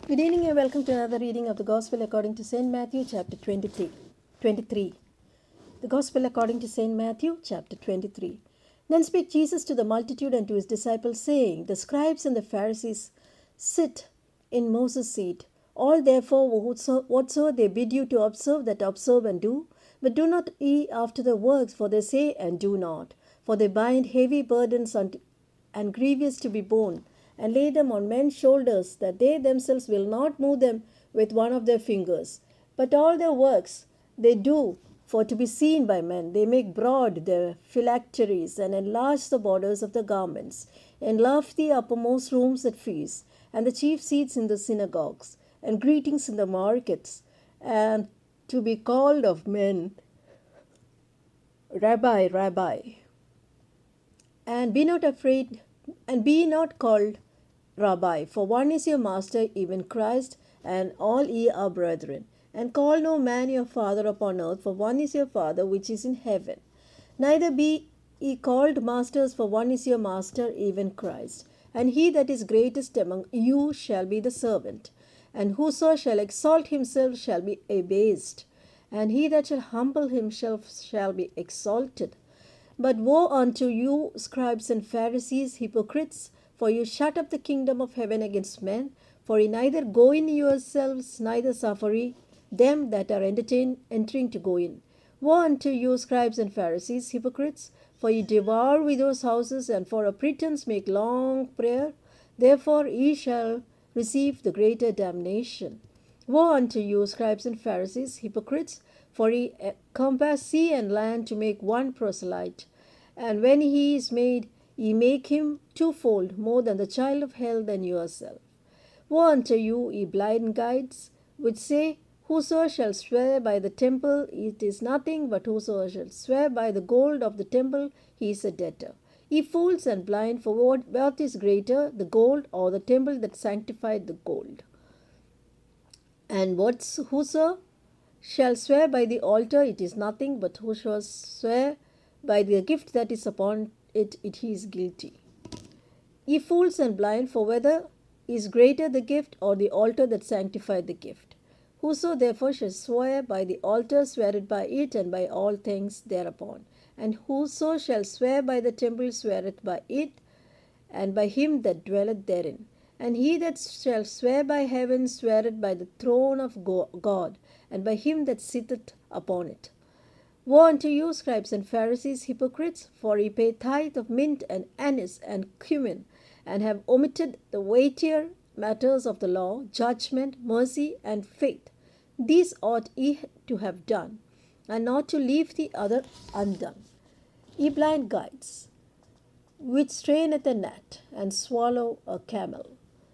Good evening and welcome to another reading of the Gospel according to St. Matthew chapter 23. The Gospel according to St. Matthew chapter 23. Then spake Jesus to the multitude and to his disciples, saying, The scribes and the Pharisees sit in Moses' seat. All therefore whatsoever they bid you to observe, that observe and do. But do not ye after the works, for they say and do not. For they bind heavy burdens and grievous to be borne, and lay them on men's shoulders, that they themselves will not move them with one of their fingers. But all their works they do for to be seen by men. They make broad their phylacteries, and enlarge the borders of the garments, and love the uppermost rooms at feasts, and the chief seats in the synagogues, and greetings in the markets, and to be called of men, Rabbi, Rabbi. And be not afraid, and be not called Rabbi, for one is your master, even Christ, and all ye are brethren. And call no man your father upon earth, for one is your Father which is in heaven. Neither be ye called masters, for one is your master, even Christ. And he that is greatest among you shall be the servant. And whoso shall exalt himself shall be abased, and he that shall humble himself shall be exalted. But woe unto you, scribes and Pharisees, hypocrites! For you shut up the kingdom of heaven against men. For ye neither go in yourselves, neither suffer ye them that are entering to go in. Woe unto you, scribes and Pharisees, hypocrites! For ye devour widows' houses, and for a pretense make long prayer. Therefore ye shall receive the greater damnation. Woe unto you, scribes and Pharisees, hypocrites! For ye compass sea and land to make one proselyte. And when he is made, ye make him twofold more than the child of hell than yourself. Woe unto you, ye blind guides, which say, Whoso shall swear by the temple, it is nothing, but whoso shall swear by the gold of the temple, he is a debtor. Ye fools and blind, for what is greater, the gold or the temple that sanctified the gold? And whoso shall swear by the altar, it is nothing, but who shall swear by the gift that is upon it, he is guilty. Ye fools and blind, for whether is greater the gift or the altar that sanctified the gift? Whoso therefore shall swear by the altar, sweareth by it and by all things thereupon. And whoso shall swear by the temple, sweareth by it and by him that dwelleth therein. And he that shall swear by heaven, sweareth by the throne of God, and by him that sitteth upon it. Woe unto you, scribes and Pharisees, hypocrites! For ye pay tithe of mint and anise and cumin, and have omitted the weightier matters of the law, judgment, mercy, and faith. These ought ye to have done, and not to leave the other undone. Ye blind guides, which strain at a gnat and swallow a camel.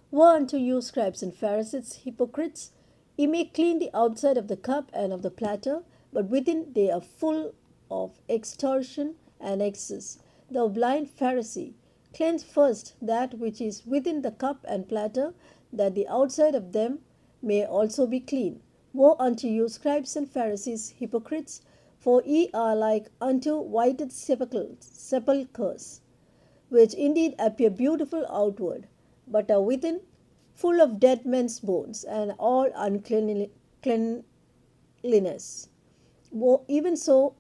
Woe unto you, scribes and Pharisees, hypocrites! Ye may clean the outside of the cup and of the platter, but within they are full of extortion and excess. Thou blind Pharisee, cleanse first that which is within the cup and platter, that the outside of them may also be clean. Woe unto you, scribes and Pharisees, hypocrites! For ye are like unto whited sepulchres, which indeed appear beautiful outward, but are within full of dead men's bones and all uncleanliness. Even so,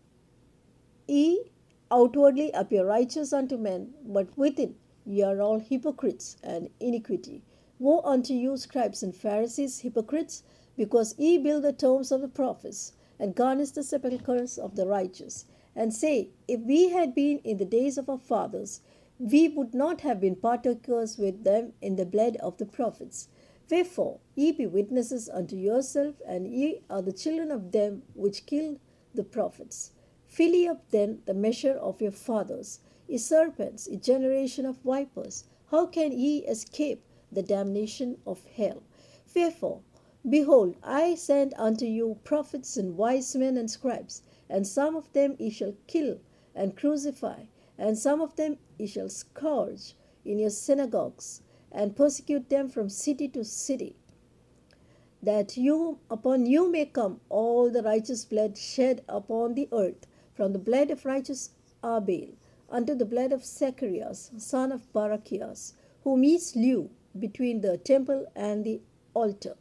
ye outwardly appear righteous unto men, but within ye are all hypocrites and iniquity. Woe unto you, scribes and Pharisees, hypocrites! Because ye build the tombs of the prophets, and garnish the sepulchres of the righteous, and say, If we had been in the days of our fathers, we would not have been partakers with them in the blood of the prophets. Wherefore ye be witnesses unto yourself, and ye are the children of them which killed the prophets. Fill ye up then the measure of your fathers, ye serpents, ye generation of vipers. How can ye escape the damnation of hell? Wherefore, behold, I send unto you prophets and wise men and scribes, and some of them ye shall kill and crucify, and some of them ye shall scourge in your synagogues, and persecute them from city to city, that upon you may come all the righteous blood shed upon the earth, from the blood of righteous Abel unto the blood of Zacharias, son of Barachias, whom ye slew between the temple and the altar.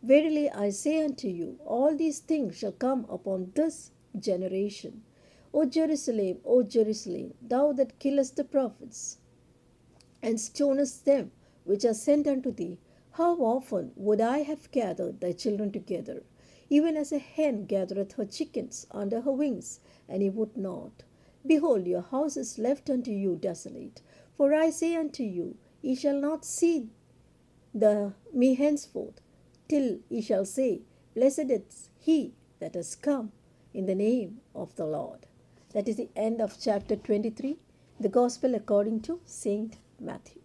Verily I say unto you, all these things shall come upon this generation. O Jerusalem, thou that killest the prophets, and stonest them which are sent unto thee, how often would I have gathered thy children together, even as a hen gathereth her chickens under her wings, and ye would not. Behold, your house is left unto you desolate. For I say unto you, ye shall not see me henceforth, till ye shall say, Blessed is he that has come in the name of the Lord. That is the end of chapter 23, the Gospel according to Saint Matthew.